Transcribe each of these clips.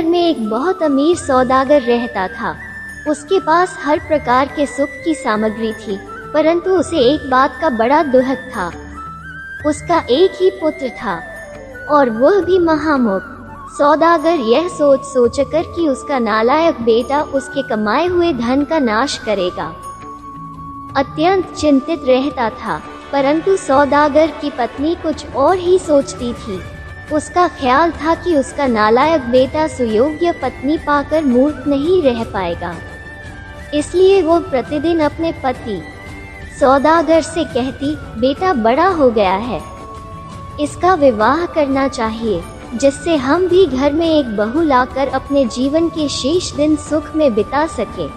नगर में एक बहुत अमीर सौदागर रहता था। उसके पास हर प्रकार के सुख की सामग्री थी, परंतु उसे एक बात का बड़ा दुख था। उसका एक ही पुत्र था और वह भी महामूर्ख। सौदागर यह सोचकर कि उसका नालायक बेटा उसके कमाए हुए धन का नाश करेगा, अत्यंत चिंतित रहता था। परंतु सौदागर की पत्नी कुछ और ही सोचती थी। उसका ख्याल था कि उसका नालायक बेटा सुयोग्य पत्नी पाकर मूर्ख नहीं रह पाएगा, इसलिए वो प्रतिदिन अपने पति सौदागर से कहती, बेटा बड़ा हो गया है, इसका विवाह करना चाहिए, जिससे हम भी घर में एक बहू लाकर अपने जीवन के शेष दिन सुख में बिता सके।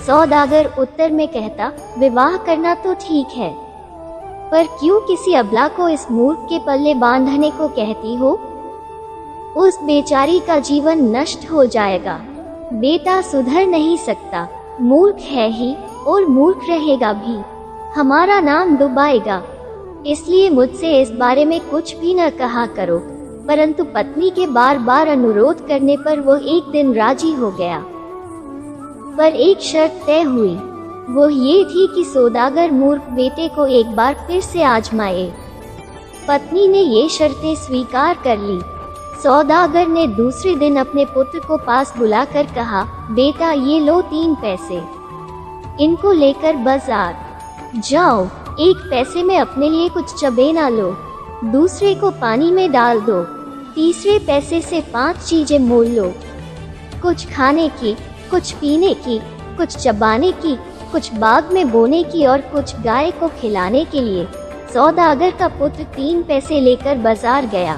सौदागर उत्तर में कहता, विवाह करना तो ठीक है, पर क्यों किसी अबला को इस मूर्ख के पल्ले बांधने को कहती हो? उस बेचारी का जीवन नष्ट हो जाएगा। बेटा सुधर नहीं सकता, मूर्ख है ही और मूर्ख रहेगा भी, हमारा नाम डुबाएगा, इसलिए मुझसे इस बारे में कुछ भी न कहा करो। परंतु पत्नी के बार बार अनुरोध करने पर वो एक दिन राजी हो गया, पर एक शर्त तय हुई। वो ये थी कि सौदागर मूर्ख बेटे को एक बार फिर से आजमाए। पत्नी ने ये शर्तें स्वीकार कर ली। सौदागर ने दूसरे दिन अपने पुत्र को पास बुलाकर कहा, बेटा ये लो 3 पैसे, इनको लेकर बाजार जाओ। 1 पैसे में अपने लिए कुछ चबेना लो, दूसरे को पानी में डाल दो, तीसरे पैसे से 5 चीजें मोल लो, कुछ खाने की, कुछ पीने की, कुछ चबाने की, कुछ बाग में बोने की और कुछ गाय को खिलाने के लिए। सौदागर का पुत्र 3 पैसे लेकर बाजार गया।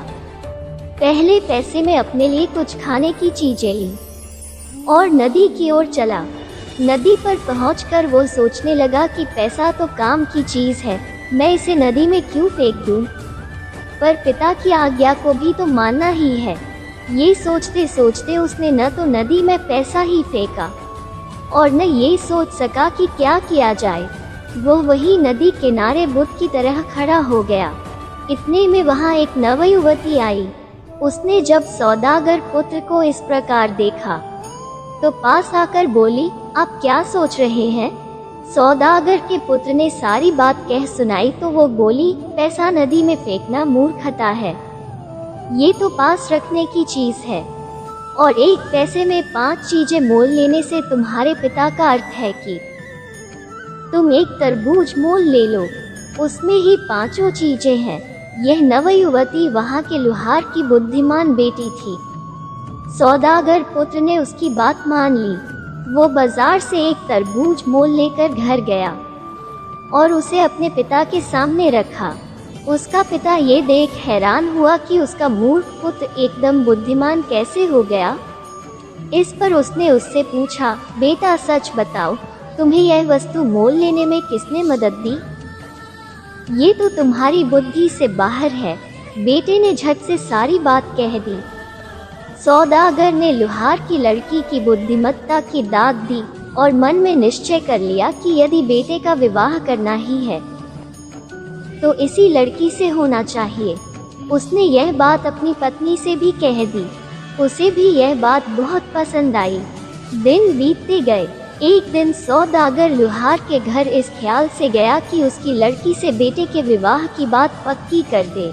पहले पैसे में अपने लिए कुछ खाने की चीजें ली और नदी की ओर चला। नदी पर पहुंचकर वो सोचने लगा कि पैसा तो काम की चीज है, मैं इसे नदी में क्यों फेंक दूं? पर पिता की आज्ञा को भी तो मानना ही है। ये सोचते सोचते उसने न तो नदी में पैसा ही फेंका और न ये सोच सका कि क्या किया जाए। वो वही नदी किनारे बुत की तरह खड़ा हो गया। इतने में वहाँ एक नवयुवती आई। उसने जब सौदागर पुत्र को इस प्रकार देखा तो पास आकर बोली, आप क्या सोच रहे हैं? सौदागर के पुत्र ने सारी बात कह सुनाई तो वो बोली, पैसा नदी में फेंकना मूर्खता है, ये तो पास रखने की चीज है, और 1 पैसे में 5 चीजें मोल लेने से तुम्हारे पिता का अर्थ है कि तुम एक तरबूज मोल ले लो, उसमें ही 5 चीजें हैं। यह नवयुवती वहाँ के लुहार की बुद्धिमान बेटी थी। सौदागर पुत्र ने उसकी बात मान ली। वो बाजार से एक तरबूज मोल लेकर घर गया और उसे अपने पिता के सामने रखा। उसका पिता ये देख हैरान हुआ कि उसका मूर्ख पुत्र एकदम बुद्धिमान कैसे हो गया। इस पर उसने उससे पूछा, बेटा सच बताओ, तुम्हें यह वस्तु मोल लेने में किसने मदद दी? ये तो तुम्हारी बुद्धि से बाहर है। बेटे ने झट से सारी बात कह दी। सौदागर ने लुहार की लड़की की बुद्धिमत्ता की दाद दी और मन में निश्चय कर लिया कि यदि बेटे का विवाह करना ही है तो इसी लड़की से होना चाहिए। उसने यह बात अपनी पत्नी से भी कह दी। उसे भी यह बात बहुत पसंद आई। दिन बीतते गए। एक दिन सौदागर लुहार के घर इस ख्याल से गया कि उसकी लड़की से बेटे के विवाह की बात पक्की कर दे,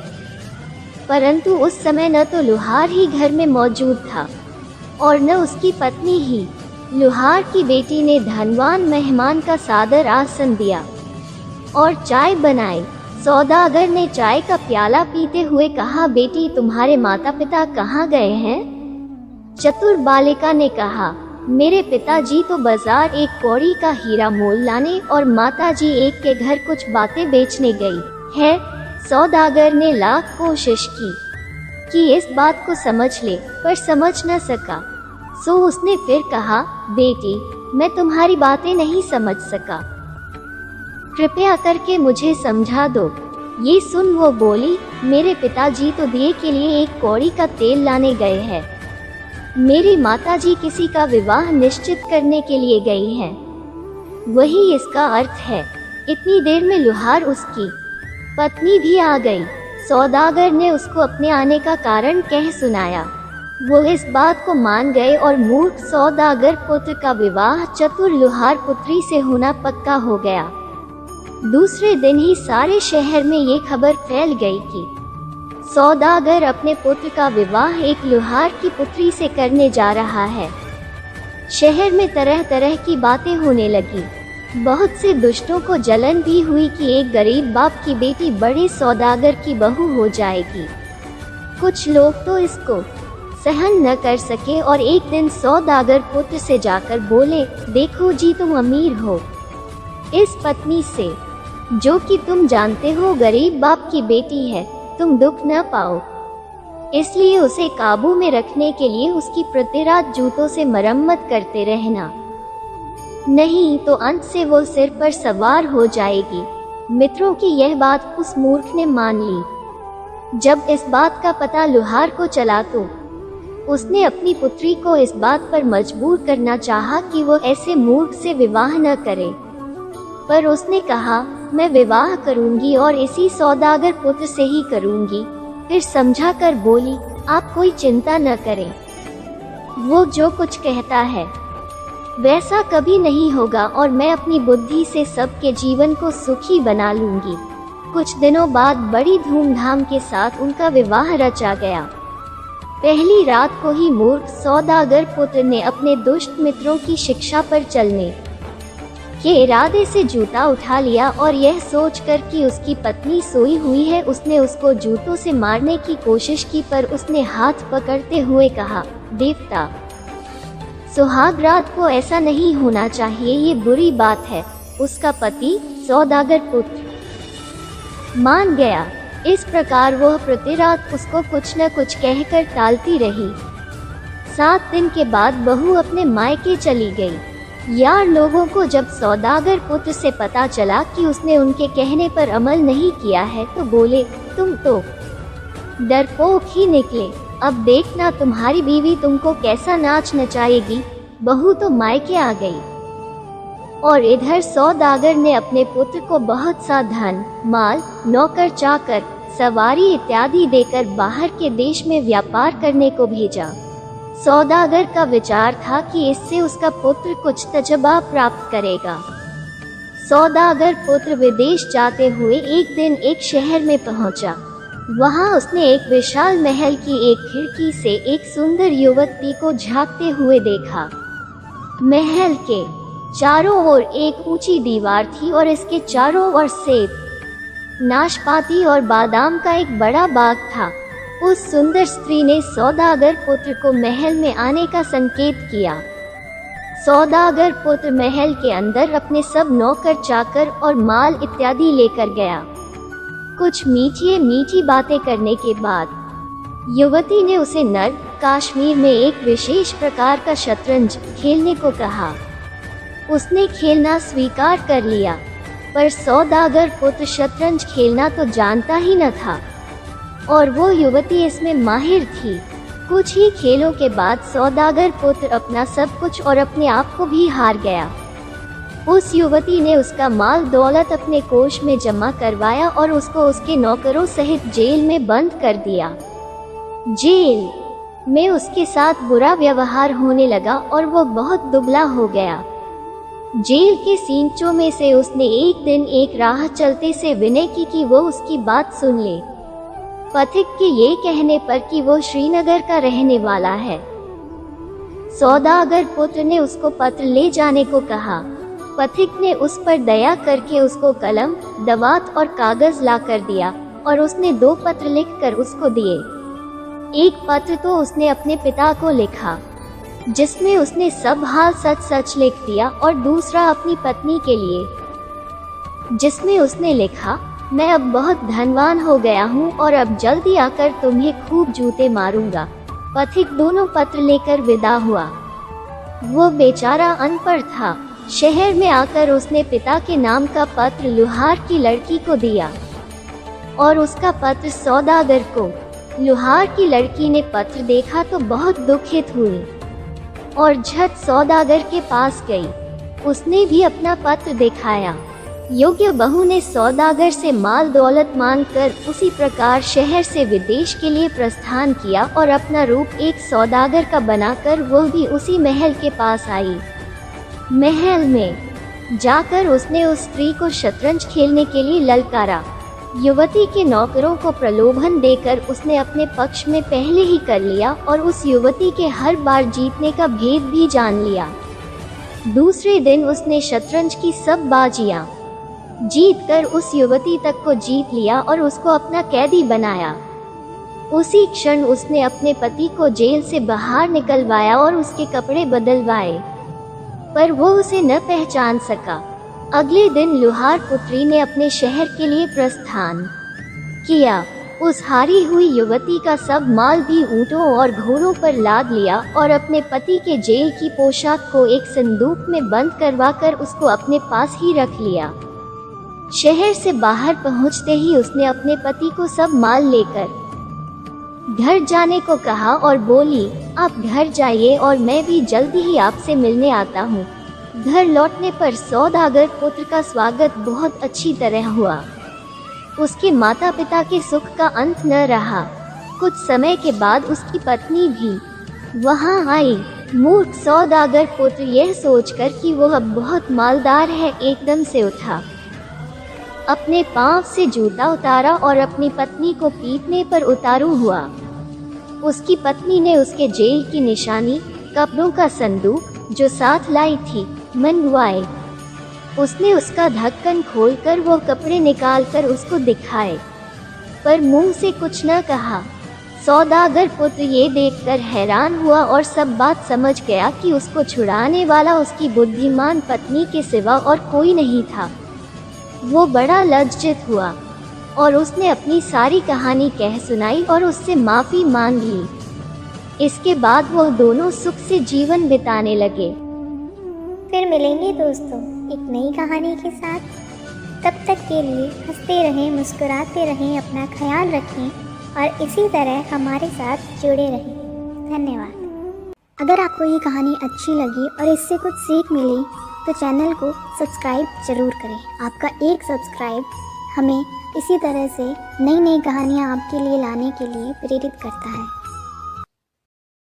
परंतु उस समय न तो लुहार ही घर में मौजूद था और न उसकी पत्नी ही। लुहार की बेटी ने धनवान मेहमान का सादर आसन दिया और चाय बनाई। सौदागर ने चाय का प्याला पीते हुए कहा, बेटी तुम्हारे माता पिता कहाँ गए हैं? चतुर बालिका ने कहा, मेरे पिताजी तो बाजार एक कौड़ी का हीरा मोल लाने और माताजी एक के घर कुछ बातें बेचने गई है। सौदागर ने लाख कोशिश की कि इस बात को समझ ले, पर समझ न सका। सो उसने फिर कहा, बेटी मैं तुम्हारी बातें नहीं समझ सका, कृपया करके मुझे समझा दो। ये सुन वो बोली, मेरे पिताजी तो दिए के लिए एक कौड़ी का तेल लाने गए हैं। मेरी माताजी किसी का विवाह निश्चित करने के लिए गई हैं। वही इसका अर्थ है। इतनी देर में लुहार उसकी पत्नी भी आ गई। सौदागर ने उसको अपने आने का कारण कह सुनाया। वो इस बात को मान गए और मूर्ख सौदागर पुत्र का विवाह चतुर लुहार पुत्री से होना पक्का हो गया। दूसरे दिन ही सारे शहर में ये खबर फैल गई कि सौदागर अपने पुत्र का विवाह एक लुहार की पुत्री से करने जा रहा है। शहर में तरह तरह की बातें होने लगी। बहुत से दुष्टों को जलन भी हुई कि एक गरीब बाप की बेटी बड़े सौदागर की बहू हो जाएगी। कुछ लोग तो इसको सहन न कर सके और एक दिन सौदागर पुत्र से जाकर बोले, देखो जी, तुम अमीर हो, इस पत्नी से जो कि तुम जानते हो गरीब बाप की बेटी है, तुम दुख न पाओ, इसलिए उसे काबू में रखने के लिए उसकी प्रति रात जूतों से मरम्मत करते रहना, नहीं तो अंत से वो सिर पर सवार हो जाएगी। मित्रों की यह बात उस मूर्ख ने मान ली। जब इस बात का पता लुहार को चला तो उसने अपनी पुत्री को इस बात पर मजबूर करना चाहा कि वो ऐसे मूर्ख से विवाह न करे, पर उसने कहा, मैं विवाह करूंगी और इसी सौदागर पुत्र से ही करूंगी। फिर समझा कर बोली, आप कोई चिंता न करें, वो जो कुछ कहता है वैसा कभी नहीं होगा और मैं अपनी बुद्धि से सबके जीवन को सुखी बना लूंगी। कुछ दिनों बाद बड़ी धूमधाम के साथ उनका विवाह रचा गया। पहली रात को ही मूर्ख सौदागर पुत्र ने अपने दुष्ट मित्रों की शिक्षा पर चलने के इरादे से जूता उठा लिया और यह सोचकर कि उसकी पत्नी सोई हुई है, उसने उसको जूतों से मारने की कोशिश की, पर उसने हाथ पकड़ते हुए कहा, देवता, सुहाग रात को ऐसा नहीं होना चाहिए, ये बुरी बात है। उसका पति सौदागर पुत्र मान गया। इस प्रकार वह प्रति रात उसको कुछ न कुछ कहकर टालती रही। 7 दिन के बाद बहू अपने मायके चली गई। यार लोगों को जब सौदागर पुत्र से पता चला कि उसने उनके कहने पर अमल नहीं किया है तो बोले, तुम तो डरपोक ही निकले, अब देखना तुम्हारी बीवी तुमको कैसा नाच नचाएगी। बहू तो मायके आ गई और इधर सौदागर ने अपने पुत्र को बहुत सा धन, माल, नौकर चाकर, सवारी इत्यादि देकर बाहर के देश में व्यापार करने को भेजा। सौदागर का विचार था कि इससे उसका पुत्र कुछ तजर्बा प्राप्त करेगा। सौदागर पुत्र विदेश जाते हुए एक दिन एक शहर में पहुंचा। वहां उसने एक विशाल महल की एक खिड़की से एक सुंदर युवती को झांकते हुए देखा। महल के चारों ओर एक ऊंची दीवार थी और इसके चारों ओर सेब, नाशपाती और बादाम का एक बड़ा बाग था। उस सुंदर स्त्री ने सौदागर पुत्र को महल में आने का संकेत किया। सौदागर पुत्र महल के अंदर अपने सब नौकर चाकर और माल इत्यादि लेकर गया। कुछ मीठी बातें करने के बाद युवती ने उसे नर कश्मीर में एक विशेष प्रकार का शतरंज खेलने को कहा। उसने खेलना स्वीकार कर लिया, पर सौदागर पुत्र शतरंज खेलना तो जानता ही न था और वो युवती इसमें माहिर थी। कुछ ही खेलों के बाद सौदागर पुत्र अपना सब कुछ और अपने आप को भी हार गया। उस युवती ने उसका माल दौलत अपने कोष में जमा करवाया और उसको उसके नौकरों सहित जेल में बंद कर दिया। जेल में उसके साथ बुरा व्यवहार होने लगा और वो बहुत दुबला हो गया। जेल के सींचों में से उसने एक दिन एक राह चलते से विनय की कि वो उसकी बात सुन ले। पथिक के ये कहने पर कि वो श्रीनगर का रहने वाला है। सौदागर पुत्र ने उसको पत्र ले जाने को कहा। पथिक ने उस पर दया करके उसको कलम, दवात और कागज ला कर दिया और उसने 2 पत्र लिखकर उसको दिए। एक पत्र तो उसने अपने पिता को लिखा, जिसमें उसने सब हाल सच सच लिख दिया, और दूसरा अपनी पत्नी के लिए, जिसमें उसने लिखा, मैं अब बहुत धनवान हो गया हूँ और अब जल्दी आकर तुम्हें खूब जूते मारूंगा। पथिक दोनों पत्र लेकर विदा हुआ। वो बेचारा अनपढ़ था। शहर में आकर उसने पिता के नाम का पत्र लुहार की लड़की को दिया और उसका पत्र सौदागर को। लुहार की लड़की ने पत्र देखा तो बहुत दुखित हुई और झट सौदागर के पास गई। उसने भी अपना पत्र दिखाया। योग्य बहू ने सौदागर से माल दौलत मांगकर उसी प्रकार शहर से विदेश के लिए प्रस्थान किया और अपना रूप एक सौदागर का बनाकर वह भी उसी महल के पास आई। महल में जाकर उसने उस स्त्री को शतरंज खेलने के लिए ललकारा। युवती के नौकरों को प्रलोभन देकर उसने अपने पक्ष में पहले ही कर लिया और उस युवती के हर बार जीतने का भेद भी जान लिया। दूसरे दिन उसने शतरंज की सब बाजियां जीतकर उस युवती तक को जीत लिया और उसको अपना कैदी बनाया। उसी क्षण उसने अपने पति को जेल से बाहर निकलवाया और उसके कपड़े बदलवाए, पर वो उसे न पहचान सका। अगले दिन लुहार पुत्री ने अपने शहर के लिए प्रस्थान किया। उस हारी हुई युवती का सब माल भी ऊँटों और घोड़ों पर लाद लिया और अपने पति के जेल की पोशाक को एक संदूक में बंद करवाकर उसको अपने पास ही रख लिया। शहर से बाहर पहुंचते ही उसने अपने पति को सब माल लेकर घर जाने को कहा और बोली, आप घर जाइए और मैं भी जल्दी ही आपसे मिलने आता हूँ। घर लौटने पर सौदागर पुत्र का स्वागत बहुत अच्छी तरह हुआ। उसके माता पिता के सुख का अंत न रहा। कुछ समय के बाद उसकी पत्नी भी वहां आई। मूर्ख सौदागर पुत्र यह सोचकर कि वह अब बहुत मालदार है, एकदम से उठा, अपने पांव से जूता उतारा और अपनी पत्नी को पीटने पर उतारू हुआ। उसकी पत्नी ने उसके जेल की निशानी, कपड़ों का संदूक जो साथ लाई थी, मंगवाए। उसने उसका ढक्कन खोलकर वो कपड़े निकालकर उसको दिखाए, पर मुंह से कुछ न कहा। सौदागर पुत्र ये देखकर हैरान हुआ और सब बात समझ गया कि उसको छुड़ाने वाला उसकी बुद्धिमान पत्नी के सिवा और कोई नहीं था। वो बड़ा लज्जित हुआ और उसने अपनी सारी कहानी कह सुनाई और उससे माफ़ी मांग ली। इसके बाद वह दोनों सुख से जीवन बिताने लगे। फिर मिलेंगे दोस्तों एक नई कहानी के साथ। तब तक के लिए हंसते रहें, मुस्कुराते रहें, अपना ख्याल रखें और इसी तरह हमारे साथ जुड़े रहें। धन्यवाद। अगर आपको ये कहानी अच्छी लगी और इससे कुछ सीख मिली तो चैनल को सब्सक्राइब ज़रूर करें। आपका एक सब्सक्राइब हमें इसी तरह से नई नई कहानियाँ आपके लिए लाने के लिए प्रेरित करता है।